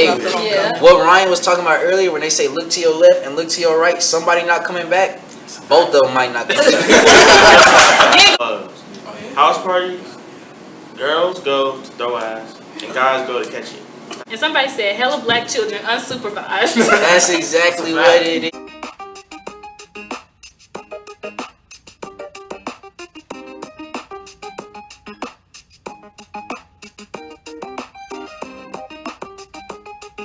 Hey, what Ryan was talking about earlier, when they say look to your left and look to your right, somebody not coming back, both of them might not come back. House parties, girls go to throw ass, and guys go to catch it. And somebody said, hella black children unsupervised. That's exactly what it is.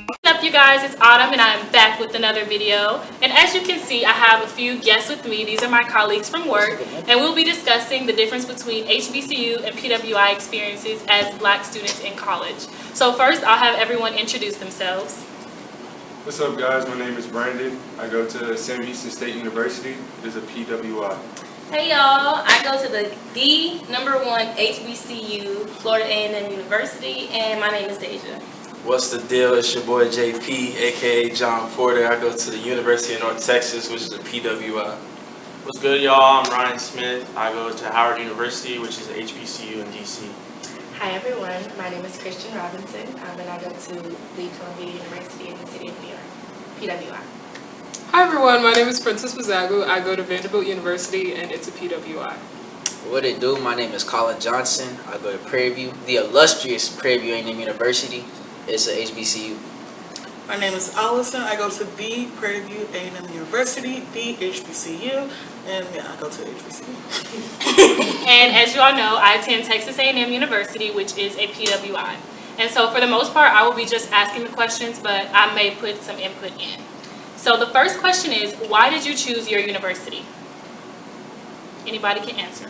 What's up, you guys? It's Autumn, and I'm back with another video. And as you can see, I have a few guests with me. These are my colleagues from work, and we'll be discussing the difference between HBCU and PWI experiences as black students in college. So first, I'll have everyone introduce themselves. What's up, guys? My name is Brandon. I go to Sam Houston State University. It is a PWI. Hey y'all, I go to the #1 HBCU, Florida A&M University, and my name is Dea'Jah. What's the deal? It's your boy JP, aka John Porter. I go to the University of North Texas, which is a PWI. What's good, y'all? I'm Ryan Smith. I go to Howard University, which is a HBCU in DC. Hi everyone, my name is Christian Robinson, and I go to the Columbia University in the city of New York, PWI. Hi everyone, my name is Princess Mazagu. I go to Vanderbilt University and it's a PWI. What it do? My name is Collin Johnson. I go to Prairie View, the illustrious Prairie View A&M University. It's a HBCU. My name is Allison. I go to the Prairie View A&M University, the HBCU, and yeah, I go to HBCU. And as you all know, I attend Texas A&M University, which is a PWI. And so for the most part, I will be just asking the questions, but I may put some input in. So the first question is, why did you choose your university? Anybody can answer.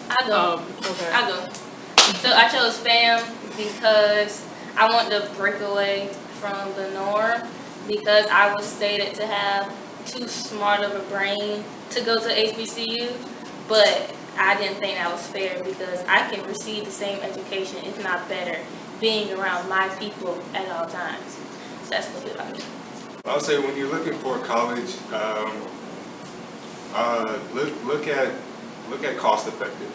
I go. Okay. I go. So I chose FAM because I want to break away from the norm because I was stated to have too smart of a brain to go to HBCU, but I didn't think that was fair because I can receive the same education, if not better, being around my people at all times. So that's a little bit about me. I would say when you're looking for college, look at cost effective.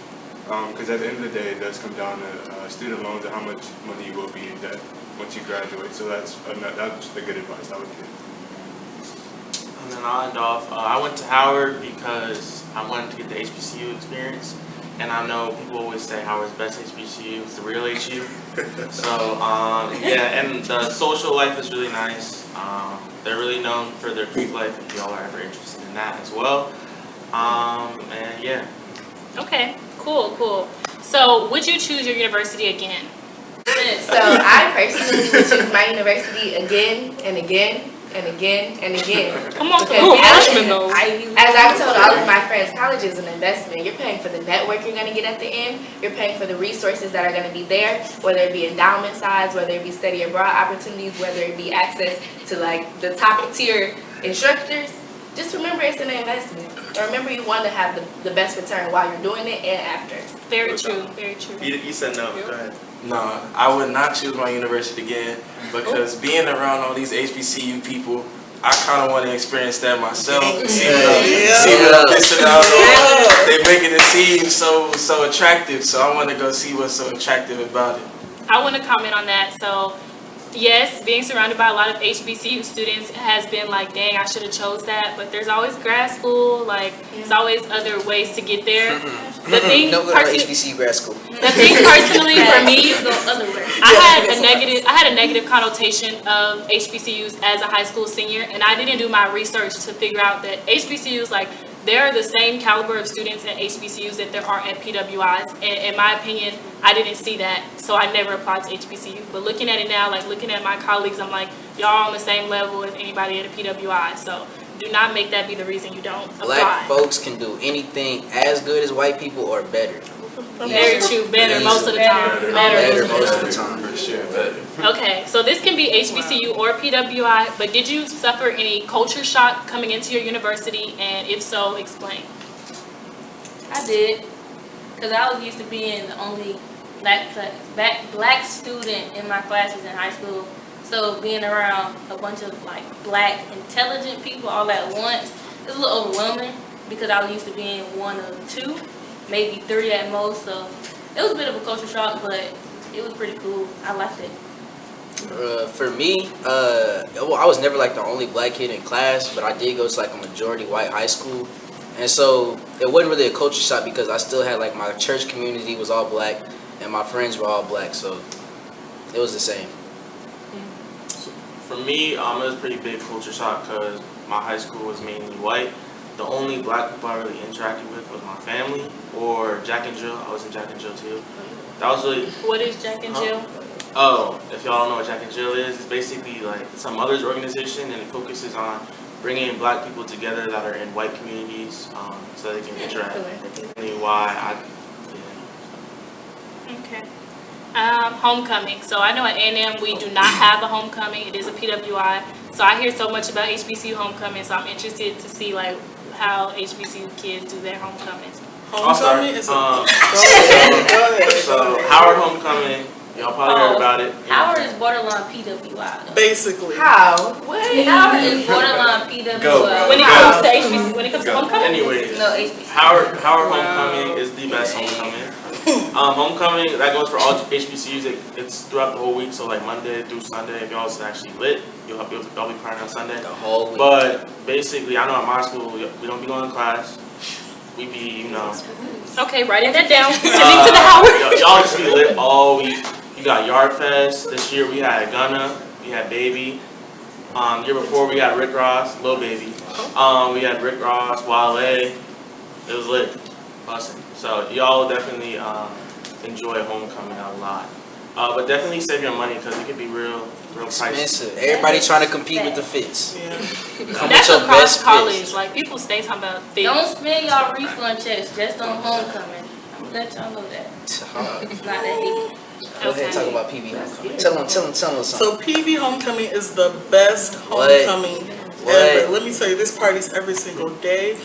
Because at the end of the day, it does come down to student loans and how much money you will be in debt once you graduate. So that's the good advice I would give. And then I'll end off. I went to Howard because I wanted to get the HBCU experience. And I know people always say Howard's best HBCU is the real HU. So, yeah, and the social life is really nice. They're really known for their Greek life if y'all are ever interested in that as well. And yeah. Okay, cool. So would you choose your university again? So I personally would choose my university again and again and again and again. Come on, as I've told all of my friends, college is an investment. You're paying for the network you're going to get at the end. You're paying for the resources that are going to be there, whether it be endowment sides, whether it be study abroad opportunities, whether it be access to like the top tier instructors. Just remember it's an investment. And remember you want to have the best return while you're doing it and after. Very true, very true. You said no, go ahead. No, I would not choose my university again because being around all these HBCU people, I kind of want to experience that myself. See what I'm missing out on. They making it seem so attractive, so I want to go see what's so attractive about it. I want to comment on that. So yes, being surrounded by a lot of HBCU students has been like, dang, I should have chose that. But there's always grad school. Like, there's always other ways to get there. The thing, Don't go to HBCU grad school. The thing personally for me, I had a negative connotation of HBCUs as a high school senior, and I didn't do my research to figure out that HBCUs, like, there are the same caliber of students at HBCUs that there are at PWIs, and in my opinion, I didn't see that, so I never applied to HBCU. But looking at it now, like looking at my colleagues, I'm like, y'all on the same level as anybody at a PWI, so do not make that be the reason you don't apply. Black folks can do anything as good as white people or better. Very true, better most of the time. Better most of the time. For sure, better. Okay, so this can be HBCU or PWI, but did you suffer any culture shock coming into your university, and if so, explain. I did, because I was used to being the only black student in my classes in high school. So being around a bunch of like black intelligent people all at once, it was a little overwhelming because I was used to being one of two, maybe three at most. So it was a bit of a culture shock, but it was pretty cool. I liked it. For me, well, I was never like the only black kid in class, but I did go to like a majority white high school, and so it wasn't really a culture shock because I still had like my church community was all black, and my friends were all black, so it was the same. For me, it was a pretty big culture shock because my high school was mainly white. The only black people I really interacted with was my family or Jack and Jill. I was in Jack and Jill too. That was really. What is Jack and Jill? Oh, if y'all don't know what Jack and Jill is, it's basically like some mother's organization, and it focuses on bringing black people together that are in white communities, so they can interact. Why Okay. Homecoming. So I know at A&M we do not have a homecoming. It is a PWI. So I hear so much about HBCU homecoming. So I'm interested to see like how HBCU kids do their homecoming. Homecoming is so Howard homecoming. Y'all probably heard about it. Howard is borderline PWI though. basically. How? What? Howard is borderline PWI. When it comes to HBCU, when it comes to homecoming. Anyways, No, HBCU. Howard homecoming is the best homecoming. Homecoming, that goes for all HBCUs. It's throughout the whole week, so like Monday through Sunday. If y'all is actually lit, y'all be partying on Sunday. The whole week. But basically, I know at my school, we don't be going to class. We be, Okay, writing that down. Sending to the Howard. Y'all just be lit all week. You got Yard Fest. This year we had Gunna, we had Baby. Year before we had Rick Ross, Lil Baby. We had Rick Ross, Wale. It was lit, busting. So y'all definitely enjoy homecoming a lot. But definitely save your money because it could be real pricey. Expensive. Everybody trying to compete with the fits. Yeah. Come That's with your across best college. fits. Like people stay talking about things. Don't spend y'all refund checks just on homecoming. I'm gonna let y'all know that. It's not that deep. Go ahead and talk about PV homecoming. Tell them something. So PV homecoming is the best homecoming ever. Let me tell you, this party's every single day.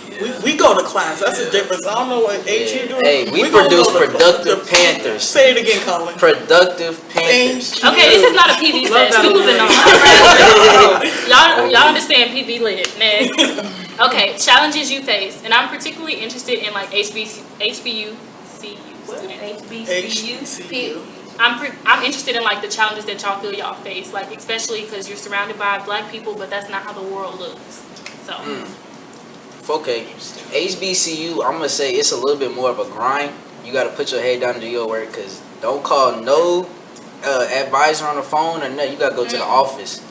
We go to class. That's the difference. I don't know what H you doing. Hey, we produce productive Panthers. Say it again, Collin. Productive Panthers. Okay, this is not a PV fest. We moving on. Y'all understand PV lit. Next. Okay, challenges you face, and I'm particularly interested in like HBCU students. HBCU. I'm interested in like the challenges that y'all feel y'all face, like especially because you're surrounded by black people, but that's not how the world looks. So. Okay, HBCU, I'm gonna say it's a little bit more of a grind. You gotta put your head down and do your work, cause don't call no advisor on the phone or nothing. You gotta go to the office.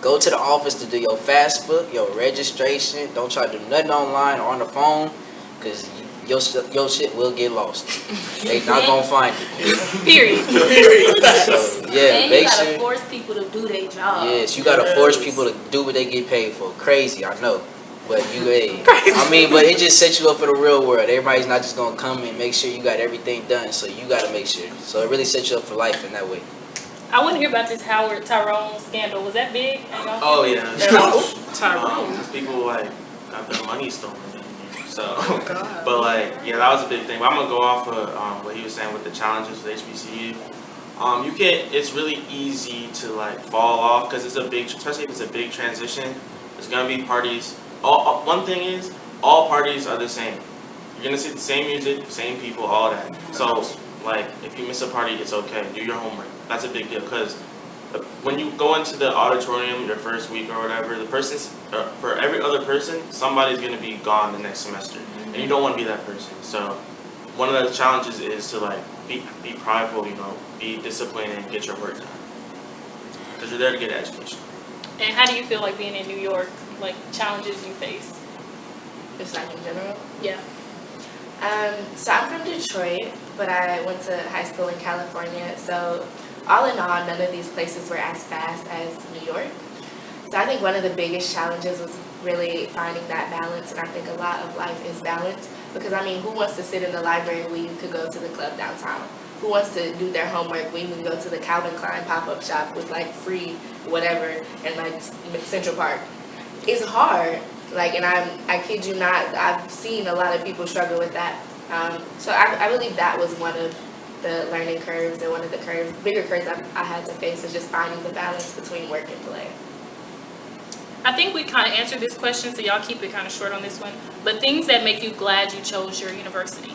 Go to the office to do your FAFSA, your registration. Don't try to do nothing online or on the phone, cause your shit will get lost. They not gonna find it. Period. So, yeah, And you gotta force people to do their job. Yes, you gotta force people to do what they get paid for. Crazy, I know. But but it just sets you up for the real world. Everybody's not just gonna come and make sure you got everything done. So you gotta make sure. So it really sets you up for life in that way. I want to hear about this Howard Tyrone scandal. Was that big? Oh yeah. Tyrone. People like got their money stolen. So, but like, yeah, that was a big thing. But I'm gonna go off of what he was saying with the challenges with HBCU. It's really easy to like fall off because it's a big, especially if it's a big transition. There's gonna be parties. One thing is, all parties are the same. You're gonna see the same music, same people, all that. So, like, if you miss a party, it's okay. Do your homework. That's a big deal because when you go into the auditorium your first week or whatever, for every other person, somebody's going to be gone the next semester, and you don't want to be that person. So one of the challenges is to like be prideful, be disciplined and get your work done because you're there to get an education. And how do you feel like being in New York, like challenges you face? Just like in general? Yeah. So I'm from Detroit, but I went to high school in California, so all in all, none of these places were as fast as New York. So I think one of the biggest challenges was really finding that balance, and I think a lot of life is balance, because I mean, who wants to sit in the library when you could go to the club downtown? Who wants to do their homework when you can go to the Calvin Klein pop-up shop with like free whatever and like Central Park? It's hard, like, and I kid you not, I've seen a lot of people struggle with that. So I believe that was one of the learning curves, and one of the bigger curves I had to face was just finding the balance between work and play. I think we kind of answered this question, so y'all keep it kind of short on this one. But things that make you glad you chose your university.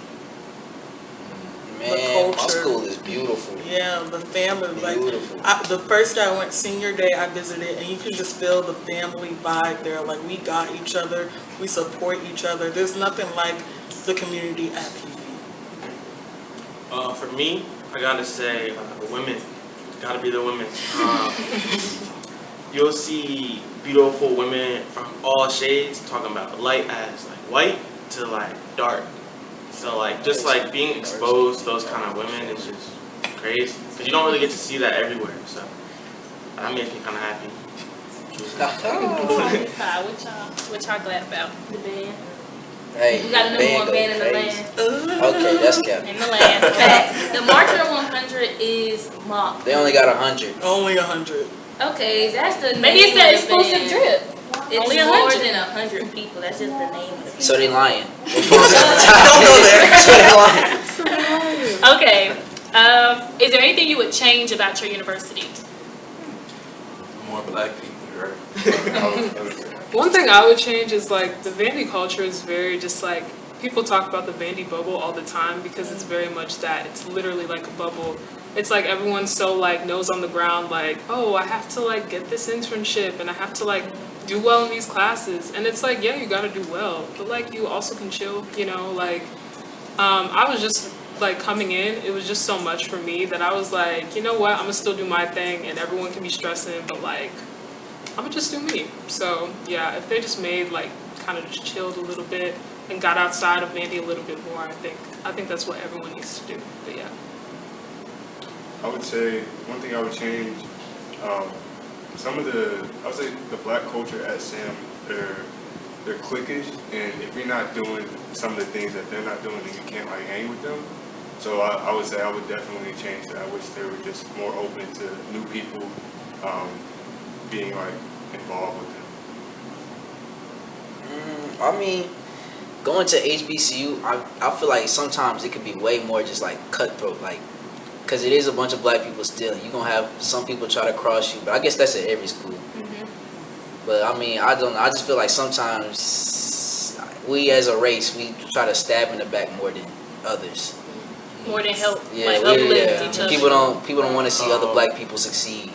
Man, the my culture. school is beautiful. Yeah, the family. Beautiful. Like the first day I went senior day, I visited, and you could just feel the family vibe there. Like we got each other, we support each other. There's nothing like the community at PV. For me, I gotta say the women. Gotta be the women. You'll see beautiful women from all shades, talking about light as like white to like dark. So like just like being exposed to those kind of women is just crazy because you don't really get to see that everywhere. So that makes me kind of happy. What y'all glad about? The band. Hey, We got the number one go band in the crazy. land. Okay, that's cap. In the land. Fact. The Marcher 100 is mock. They only got 100. Only 100. Okay, that's the Maybe name it's the of exclusive band. drip. It's Only more 100. than 100 people. That's just the name of the band. So they lying. Don't go there. So they lying. Okay. Is there anything you would change about your university? More black people, right? One thing I would change is like the Vandy culture is very just like, people talk about the Vandy bubble all the time because it's very much that. It's literally like a bubble. It's like everyone's so like nose on the ground, like, oh, I have to like get this internship and I have to like do well in these classes. And it's like, yeah, you gotta do well, but like you also can chill, you know, like I was just like coming in, it was just so much for me that I was like, you know what, I'm gonna still do my thing and everyone can be stressing, but like I'm gonna just do me. So yeah, if they just made like kind of just chilled a little bit and got outside of Vandy a little bit more, I think that's what everyone needs to do. But yeah. I would say one thing I would change, I would say the black culture at SAM, they're cliquish, and if you're not doing some of the things that they're not doing, then you can't like hang with them. So I would say I would definitely change that. I wish they were just more open to new people being like involved with them. I mean, going to HBCU, I feel like sometimes it could be way more just like cutthroat, like, because it is a bunch of black people still. You're going to have some people try to cross you, but I guess that's at every school. Mm-hmm. But I mean, I just feel like sometimes we as a race, we try to stab in the back more than others. More than help, Yeah, like uplift each other. People don't want to see other black people succeed.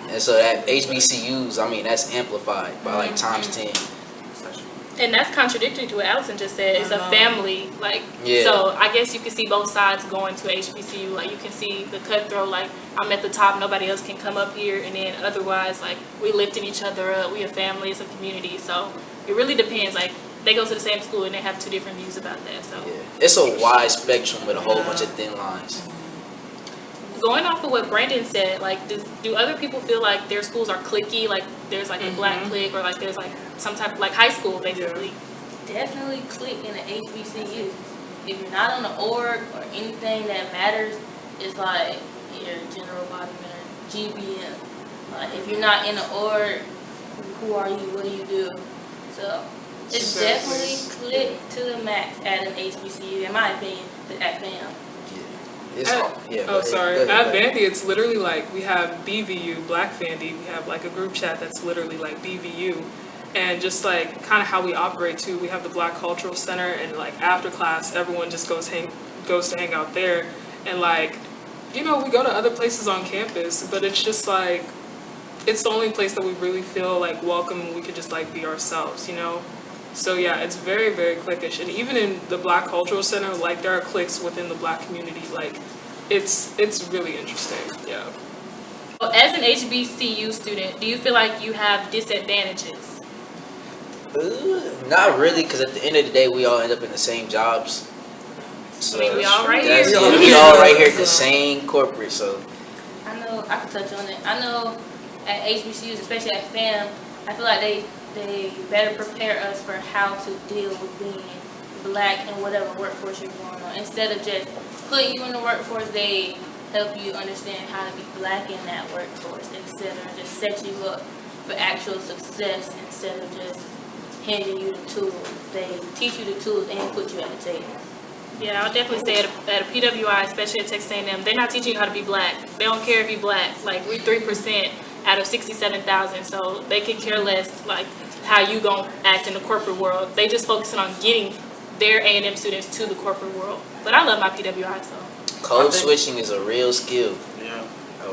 And so that HBCUs, I mean, that's amplified by like times 10. And that's contradictory to what Allison just said. It's a family, like, Yeah. so I guess you can see both sides going to HBCU. Like, you can see the cutthroat, like, I'm at the top, nobody else can come up here. And then otherwise, like, we lifting each other up. We a family, it's a community. So it really depends. Like, they go to the same school and they have two different views about that. So Yeah. It's a wide spectrum with a whole bunch of thin lines. going off of what Brandon said, like, do other people feel like their schools are cliquey? Like, there's like a black clique, or like there's like some type of like high school basically. Definitely click in the HBCU. If you're not on the org or anything that matters, it's like your general body or GBM. Like, if you're not in the org, who are you? What do you do? So it's definitely click to the max at an HBCU, in my opinion, at FAM. At Vandy, it's literally like we have BVU, Black Vandy. We have like a group chat that's literally like BVU. And just like kind of how we operate too, we have the Black Cultural Center, and like after class, everyone just goes to hang out there. And like, you know, we go to other places on campus, but it's just like, it's the only place that we really feel like welcome and we could just like be ourselves, you know? So yeah, it's very, very cliquish. And even in the Black Cultural Center, like there are cliques within the Black community. Like it's really interesting, yeah. So as an HBCU student, do you feel like you have disadvantages? Not really, because at the end of the day, we all end up in the same jobs. So I mean, we all right here. We all right here at the same corporate, so. I know, I can touch on it. I know at HBCUs, especially at FAM, I feel like they better prepare us for how to deal with being black in whatever workforce you're going on. Instead of just put you in the workforce, they help you understand how to be black in that workforce, instead of just set you up for actual success, instead of just handing you the tools. They teach you the tools and put you at the table. Yeah, I'll definitely say at a PWI, especially at Texas A&M, they're not teaching you how to be black. They don't care if you're black. Like, we're 3% out of 67,000, so they could care less, like, how you gonna act in the corporate world. They just focusing on getting their A&M students to the corporate world. But I love my PWI, so. Code switching is a real skill. Yeah.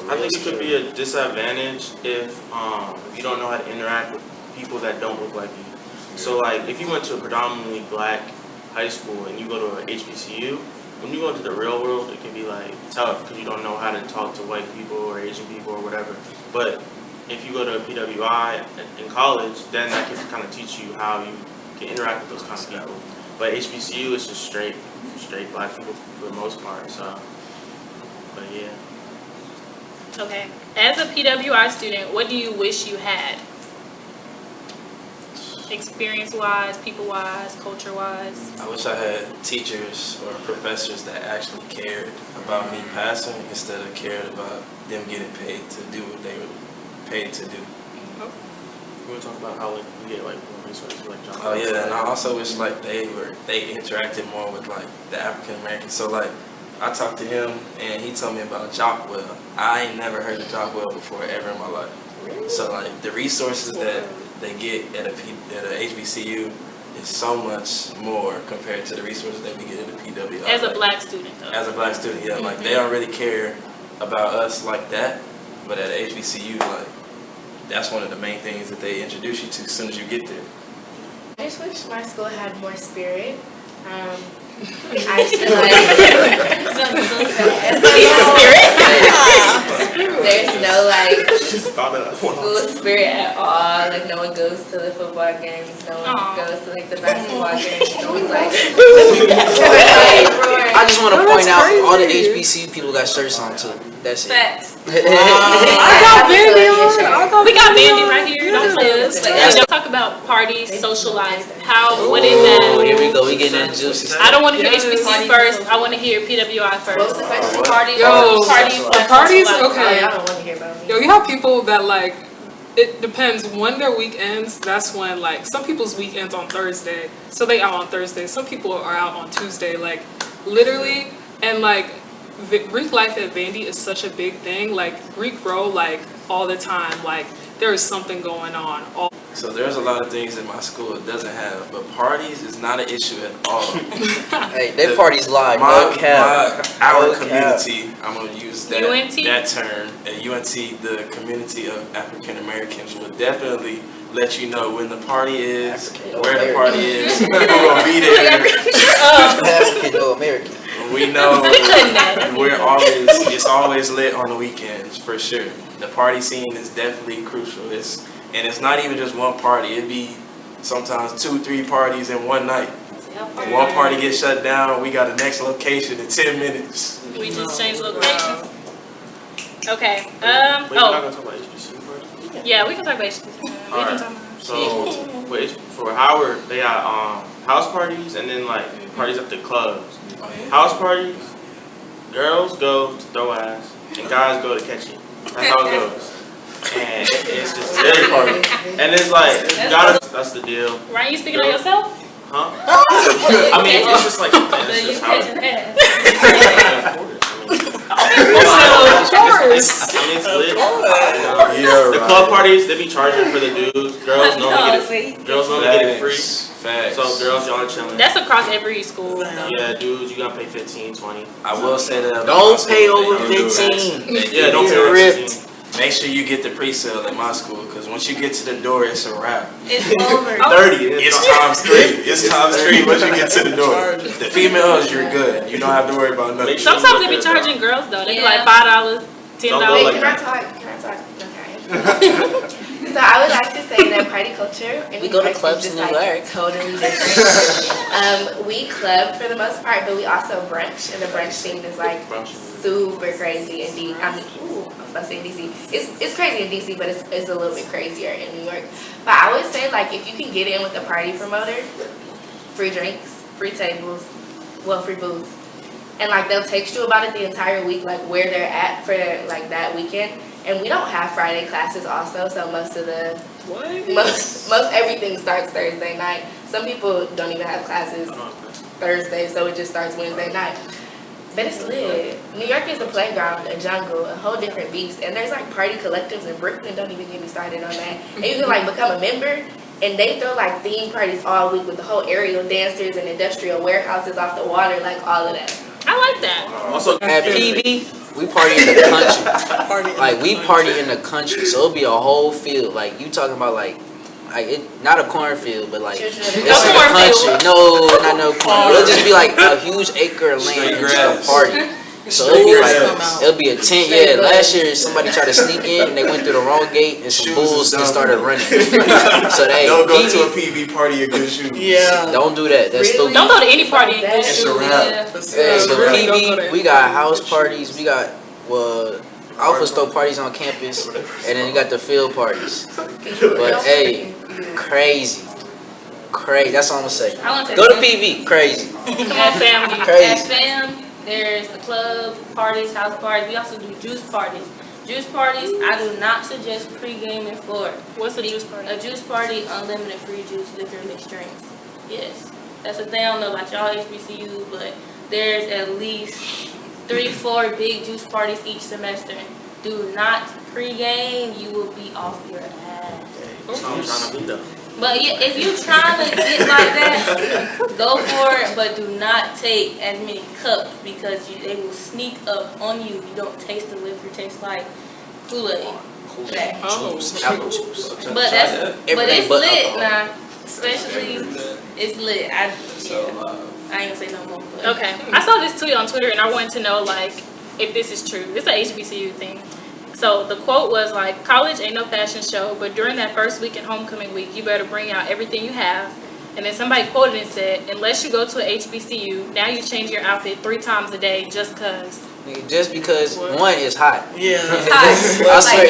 I think it could be a disadvantage if you don't know how to interact with people that don't look like you. So like if you went to a predominantly black high school and you go to an HBCU, when you go into the real world, it can be like tough because you don't know how to talk to white people or Asian people or whatever. But if you go to a PWI in college, then that can kind of teach you how you can interact with those kind of people. But HBCU is just straight black people for the most part. So, but yeah. Okay. As a PWI student, what do you wish you had? Experience-wise, people-wise, culture-wise? I wish I had teachers or professors that actually cared about me passing instead of cared about them getting paid to do what they were paid to do. We want to talk about how like we get like more resources like John. Oh yeah, and I also wish like they interacted more with like the African Americans. So like I talked to him and he told me about Jockwell. I ain't never heard of Jockwell before ever in my life. So like the resources that they get at a HBCU is so much more compared to the resources that we get at a PWI. As a black student though. As a black student, yeah. Like they don't really care about us like that, but at a HBCU, like that's one of the main things that they introduce you to as soon as you get there. I just wish my school had more spirit. I feel like there's no like school spirit at all. Like no one goes to the football games, no one goes to like the basketball games. No one's like. I just want to point out all the HBCU people got shirts on too. That's it. Facts. I got Vandy on. We got Vandy right here. Don't play us. Let's talk about parties, social life. What is that? Here we go. We getting into juicy stuff. I don't want to hear HBCU first. I want to hear PWI first. What's the question? Parties. Parties. Okay. I don't want to hear about me. Yo, you have people that like. It depends when their weekends. That's when like some people's weekends on Thursday, so they out on Thursday. Some people are out on Tuesday. Like literally, and like. Greek life at Vandy is such a big thing. Like Greek row, like all the time. Like there is something going on. So there's a lot of things that my school doesn't have, but parties is not an issue at all. Hey, their parties live. Our community, I'm gonna use that UNT? that term. At UNT, the community of African Americans will definitely let you know when the party is, where the party is, who's gonna be there. African American. We know it's always lit on the weekends for sure. The party scene is definitely crucial. It's not even just one party. It'd be sometimes 2-3 parties in one night. One party gets shut down, we got a next location in 10 minutes. We just changed locations. Okay. We're not gonna talk about HBCU first. Yeah, we can talk about HBCU. Alright. So for Howard, they got house parties and then like parties at the clubs. House parties, girls go to throw ass and guys go to catch it. That's how it goes. And it's just every party. And it's like, that's the deal. Ryan, you speaking on yourself? Huh? I mean, it's just like, it's just how it's lit. The club parties, they be charging for the dudes. Girls normally get it free. Facts. So girls, y'all are chilling. That's across every school. Though. Yeah, dudes, you gotta pay 15, 20. I will say that. Don't pay over 15. Yeah, don't pay over 15. Make sure you get the pre-sale at my school, because once you get to the door, it's a wrap. It's over. 30. It's times 3. It's times 3 once you get to the door. The females, you're good. You don't have to worry about nothing. Sometimes they be charging girls though. They be like $5, $10. Wait, can I talk? Okay. So I would like to say that party culture in We go to New York clubs is in just New like York. totally different. We club for the most part, but we also brunch, and the brunch scene is like super crazy in DC. I mean, I'm about to say in DC. It's crazy in DC, but it's a little bit crazier in New York. But I would say like if you can get in with a party promoter, free drinks, free tables, free booze, and like they'll text you about it the entire week, like where they're at for like that weekend. And we don't have Friday classes also, so most everything starts Thursday night. Some people don't even have classes Thursday, so it just starts Wednesday night. But it's lit. New York is a playground, a jungle, a whole different beast. And there's like party collectives in Brooklyn, don't even get me started on that. And you can like become a member, and they throw like theme parties all week with the whole aerial dancers and industrial warehouses off the water, like all of that. I like that. Also, At PV, we party in the country. Like we party in the country, so it'll be a whole field. Like you talking about like it, not a cornfield, but like it's in the country. No, not no corn. It'll just be like a huge acre of land and just a party. So it'll be like it'll be a tent. Yeah, last year somebody tried to sneak in and they went through the wrong gate and some bulls just started running. So they don't go to a PV party in good shoes. Yeah. Don't do that. That's stupid. Don't go to any party in good shoes. So PV, we got house parties. We got Alpha Stoke parties on campus, and then you got the field parties. But hey, crazy. That's all I'm gonna say. Go to PV, crazy. Come on, family. Crazy. At FAM, there's the club parties, house parties. We also do juice parties. Juice parties, I do not suggest pre-gaming for. What's a juice party? A juice party, unlimited free juice, liquor, mixed drinks. Yes, that's a thing. I don't know about y'all HBCU, but there's at least 3-4 big juice parties each semester. Do not pre-game, you will be off your ass. But yeah, if you trying to get like that, go for it. But do not take as many cups because they will sneak up on you. You don't taste the liquor. It tastes like Kool-Aid. Apple juice. But it's lit now. Especially, it's lit. I ain't gonna say no more. But. Okay, I saw this tweet on Twitter and I wanted to know like if this is true. It's an HBCU thing. So the quote was like, college ain't no fashion show, but during that first week and homecoming week, you better bring out everything you have. And then somebody quoted and said, unless you go to an HBCU, now you change your outfit 3 times a day just cause. Just because one is hot. Yeah. It's hot. I swear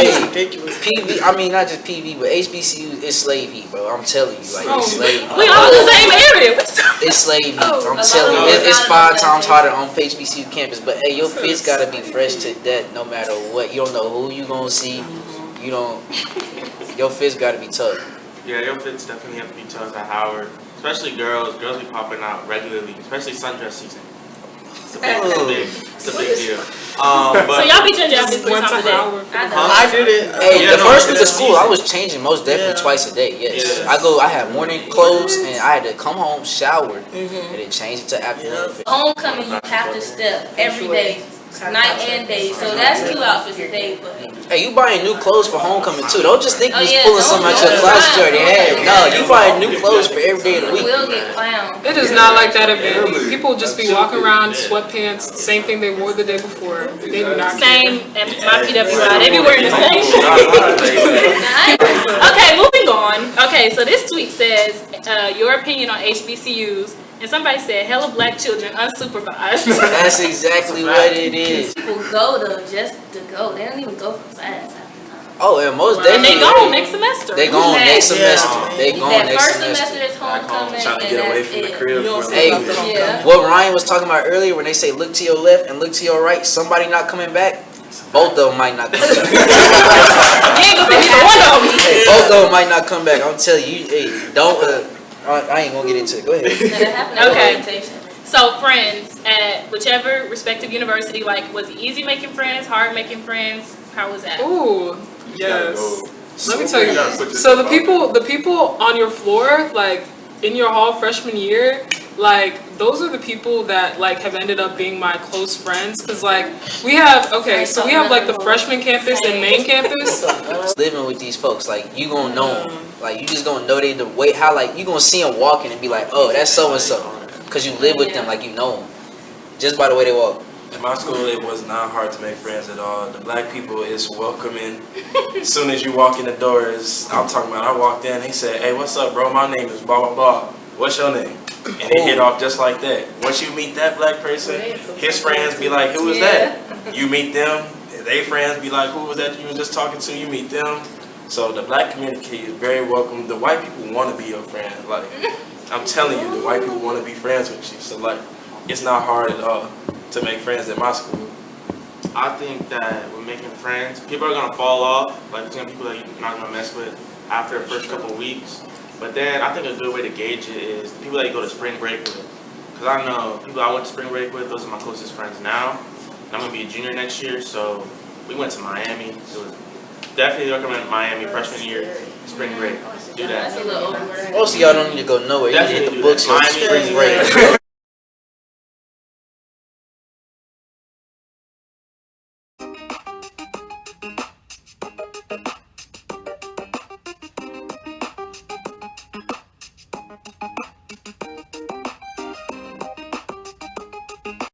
It's ridiculous. PV, I mean not just PV, but HBCU is slave heat, bro. I'm telling you, like it's slave heat. We all in the same area. It's slave heat. I'm telling you, it's 5 times hotter on HBCU campus. But hey, your fits gotta be fresh to death, no matter what. You don't know who you gonna see. You don't. Your fits gotta be tough. Yeah, your fits definitely have to be tough at Howard, especially girls. Girls be popping out regularly, especially sundress season. It's a big deal. So y'all be changing outfits 3 times a day? I did it. Hey, the first week of school, I was changing most definitely twice a day. Yes, I had morning clothes, and I had to come home, shower, and then change it to afternoon. Homecoming, you have to step every day, night and day. So that's 2 outfits a day. But hey, you buying new clothes for homecoming too? Don't just think you pulling something out your closet you already had. No, you buying new clothes for every day of the week. we'll get clowned. It is not like that at Vandy. People just be walking around sweatpants, same thing they wore the day before. They do not Same at my PWI. They be wearing the same shit. Okay, moving on. Okay, so this tweet says, your opinion on HBCUs. And somebody said, hella black children unsupervised. That's exactly what it is. People go though, just to go. They don't even go for class. Oh, and most And definitely. they gone next semester. They gone next semester. They gone That next first semester. semester is homecoming, Trying to and get away that's from the it. crib. Hey, Yeah. what Ryan was talking about earlier when they say look to your left and look to your right, somebody not coming back, both of them might not come back. You ain't gonna say neither one of them. Hey, both of them might not come back. I'm telling you, hey, don't. I ain't gonna get into it. Go ahead. Okay. So friends at whichever respective university, like, was it easy making friends, hard making friends? How was that? Ooh, yes. Let me tell You gotta you. put So yourself the people on your floor, like in your hall freshman year, like those are the people that like have ended up being my close friends. Cause like we have like the freshman campus and main campus. Living with these folks, like you gonna know them. Like you just gonna know they the way how like you gonna see them walking and be like, oh, that's so and so, cause you live with them like you know them, just by the way they walk. In my school, it was not hard to make friends at all. The black people is welcoming. As soon as you walk in the doors, I'm talking about, I walked in, he said, hey, what's up, bro? My name is blah, blah, blah. What's your name? And it hit off just like that. Once you meet that black person, his friends be like, who is that? You meet them, their friends be like, who was that you were just talking to? You meet them. So the black community is very welcome. The white people want to be your friend. Like, I'm telling you, the white people want to be friends with you. So like, it's not hard at all to make friends at my school. I think that with making friends, people are gonna fall off. Like there's gonna be people that you're not gonna mess with after the first couple of weeks. But then I think a good way to gauge it is the people that you go to spring break with. Cause I know people I went to spring break with; those are my closest friends now. And I'm gonna be a junior next year, so we went to Miami. So definitely recommend Miami freshman year spring break. Do that. That's a little over. Most of y'all don't need to go nowhere. You need to hit the books on spring break.